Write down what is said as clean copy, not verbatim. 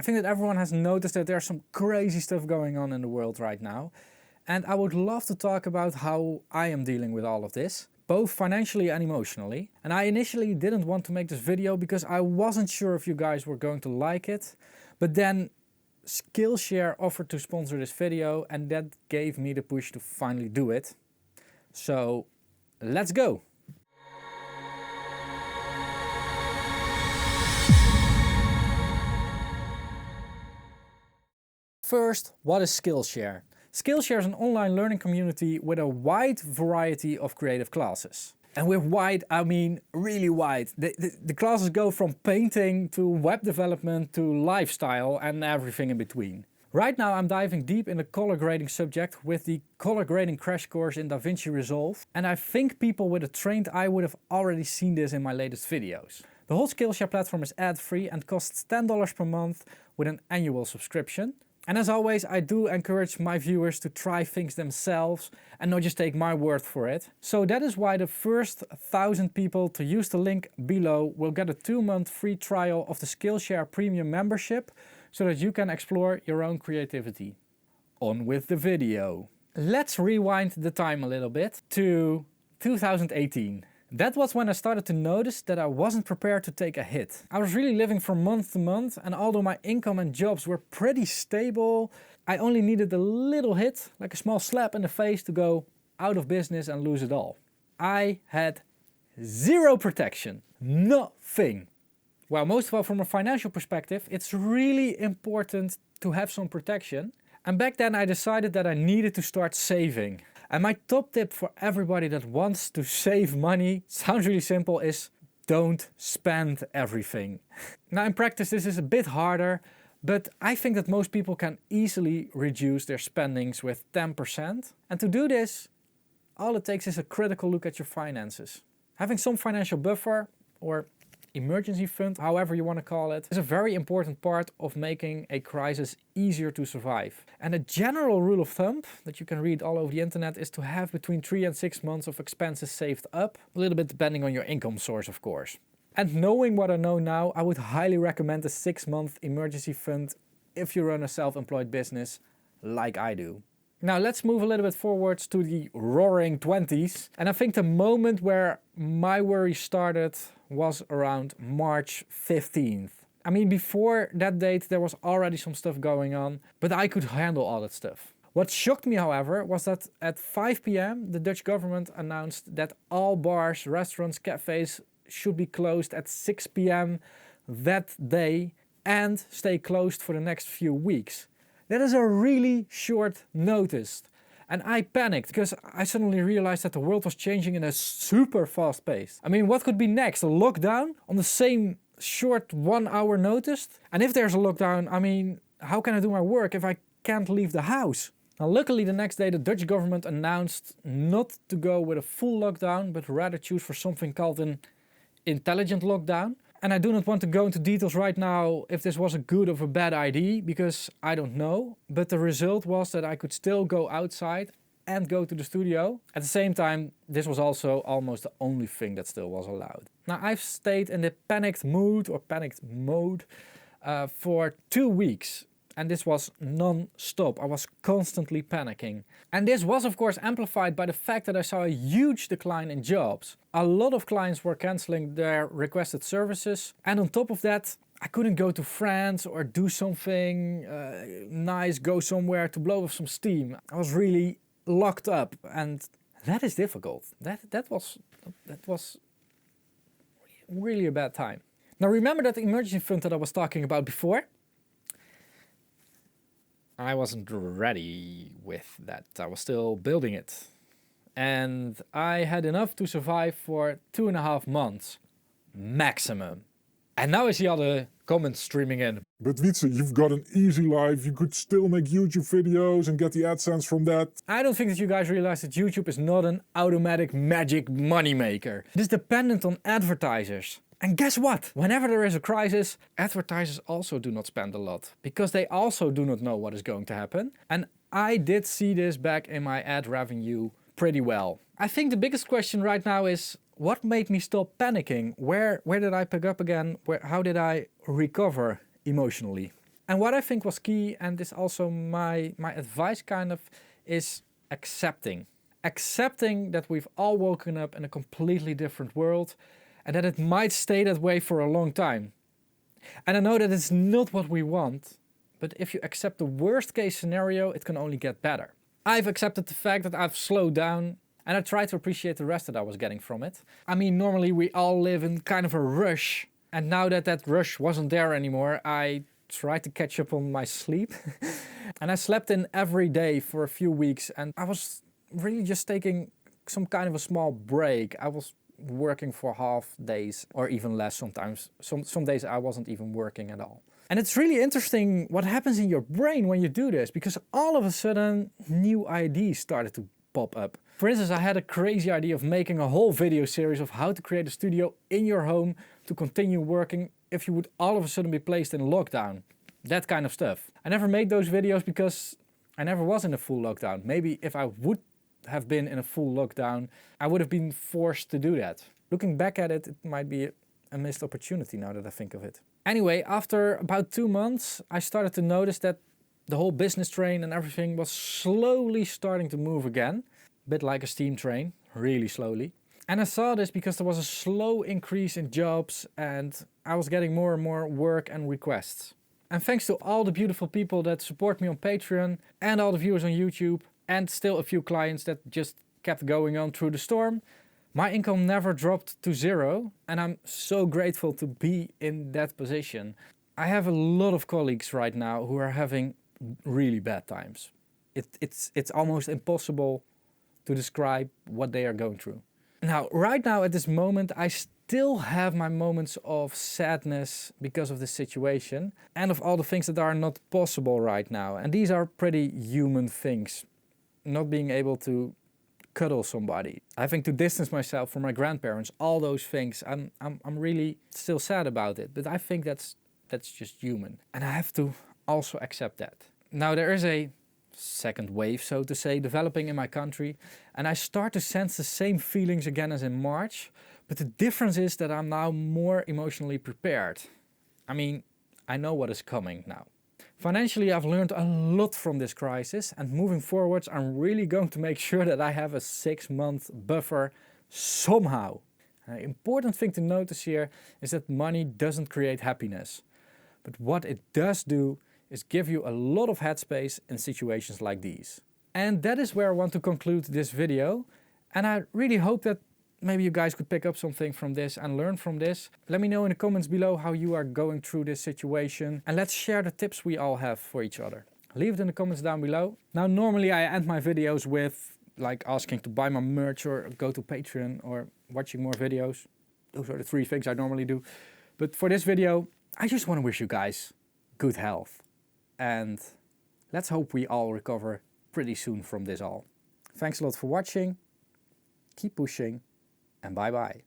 I think that everyone has noticed that there's some crazy stuff going on in the world right now. And I would love to talk about how I am dealing with all of this, both financially and emotionally. And I initially didn't want to make this video because I wasn't sure if you guys were going to like it. But then Skillshare offered to sponsor this video and that gave me the push to finally do it. So let's go! First, what is Skillshare? Skillshare is an online learning community with a wide variety of creative classes. And with wide, I mean really wide. The classes go from painting to web development to lifestyle and everything in between. Right now I'm diving deep in the color grading subject with the color grading crash course in DaVinci Resolve. And I think people with a trained eye would have already seen this in my latest videos. The whole Skillshare platform is ad-free and costs $10 per month with an annual subscription. And as always, I do encourage my viewers to try things themselves and not just take my word for it. So that is why the first 1,000 people to use the link below will get a 2-month free trial of the Skillshare Premium membership so that you can explore your own creativity. On with the video. Let's rewind the time a little bit to 2018. That was when I started to notice that I wasn't prepared to take a hit. I was really living from month to month, and although my income and jobs were pretty stable, I only needed a little hit, like a small slap in the face, to go out of business and lose it all. I had zero protection. Nothing. Well, most of all from a financial perspective, it's really important to have some protection. And back then I decided that I needed to start saving. And my top tip for everybody that wants to save money, sounds really simple, is don't spend everything. Now in practice this is a bit harder, but I think that most people can easily reduce their spendings with 10%. And to do this, all it takes is a critical look at your finances. Having some financial buffer or emergency fund, however you want to call it, is a very important part of making a crisis easier to survive. And a general rule of thumb that you can read all over the internet is to have between 3 and 6 months of expenses saved up, a little bit depending on your income source of course. And knowing what I know now, I would highly recommend a 6-month emergency fund if you run a self-employed business like I do. Now let's move a little bit forwards to the roaring 20s. And I think the moment where my worry started was around March 15th. I mean, before that date there was already some stuff going on, but I could handle all that stuff. What shocked me, however, was that at 5 p.m. the Dutch government announced that all bars, restaurants, cafes should be closed at 6 p.m. that day and stay closed for the next few weeks. That is a really short notice. And I panicked because I suddenly realized that the world was changing in a super fast pace. I mean, what could be next? A lockdown on the same short 1-hour notice? And if there's a lockdown, I mean, how can I do my work if I can't leave the house? Now, luckily the next day the Dutch government announced not to go with a full lockdown, but rather choose for something called an intelligent lockdown. And I do not want to go into details right now if this was a good or a bad idea, because I don't know. But the result was that I could still go outside and go to the studio. At the same time, this was also almost the only thing that still was allowed. Now I've stayed in the panicked mood or panicked mode for 2 weeks. And this was non-stop. I was constantly panicking. And this was of course amplified by the fact that I saw a huge decline in jobs. A lot of clients were cancelling their requested services. And on top of that, I couldn't go to France or do something nice, go somewhere to blow off some steam. I was really locked up, and that is difficult. That was really a bad time. Now remember that emergency fund that I was talking about before? I wasn't ready with that. I was still building it. And I had enough to survive for 2.5 months. Maximum. And now I see all the comments streaming in. But Wietse, you've got an easy life. You could still make YouTube videos and get the AdSense from that. I don't think that you guys realize that YouTube is not an automatic magic moneymaker. It is dependent on advertisers. And guess what? Whenever there is a crisis, advertisers also do not spend a lot, because they also do not know what is going to happen. And I did see this back in my ad revenue pretty well. I think the biggest question right now is, what made me stop panicking? Where did I pick up again? How did I recover emotionally? And what I think was key, and this also my advice kind of, is accepting. Accepting that we've all woken up in a completely different world and that it might stay that way for a long time. And I know that it's not what we want, but if you accept the worst case scenario, it can only get better. I've accepted the fact that I've slowed down and I try to appreciate the rest that I was getting from it. I mean, normally we all live in kind of a rush, and now that that rush wasn't there anymore, I tried to catch up on my sleep. And I slept in every day for a few weeks, and I was really just taking some kind of a small break. I was working for half days or even less sometimes. Some days I wasn't even working at all. And it's really interesting what happens in your brain when you do this, because all of a sudden new ideas started to pop up. For instance, I had a crazy idea of making a whole video series of how to create a studio in your home to continue working if you would all of a sudden be placed in lockdown. That kind of stuff. I never made those videos because I never was in a full lockdown. Maybe if I would have been in a full lockdown, I would have been forced to do that. Looking back at it, it might be a missed opportunity now that I think of it. Anyway, after about 2 months, I started to notice that the whole business train and everything was slowly starting to move again. A bit like a steam train, really slowly. And I saw this because there was a slow increase in jobs and I was getting more and more work and requests. And thanks to all the beautiful people that support me on Patreon and all the viewers on YouTube and still a few clients that just kept going on through the storm, my income never dropped to zero, and I'm so grateful to be in that position. I have a lot of colleagues right now who are having really bad times. It's almost impossible to describe what they are going through. Now, right now at this moment, I still have my moments of sadness because of the situation and of all the things that are not possible right now. And these are pretty human things. Not being able to cuddle somebody, having to distance myself from my grandparents, all those things. I'm really still sad about it, but I think that's just human. And I have to also accept that. Now there is a second wave, so to say, developing in my country, and I start to sense the same feelings again as in March, but the difference is that I'm now more emotionally prepared. I mean, I know what is coming now. Financially, I've learned a lot from this crisis, and moving forwards, I'm really going to make sure that I have a 6-month buffer somehow. An important thing to notice here is that money doesn't create happiness, but what it does do is give you a lot of headspace in situations like these. And that is where I want to conclude this video, and I really hope that maybe you guys could pick up something from this and learn from this. Let me know in the comments below how you are going through this situation, and let's share the tips we all have for each other. Leave it in the comments down below. Now normally I end my videos with like asking to buy my merch or go to Patreon or watching more videos. Those are the 3 things I normally do. But for this video, I just want to wish you guys good health. And let's hope we all recover pretty soon from this all. Thanks a lot for watching. Keep pushing. And bye-bye.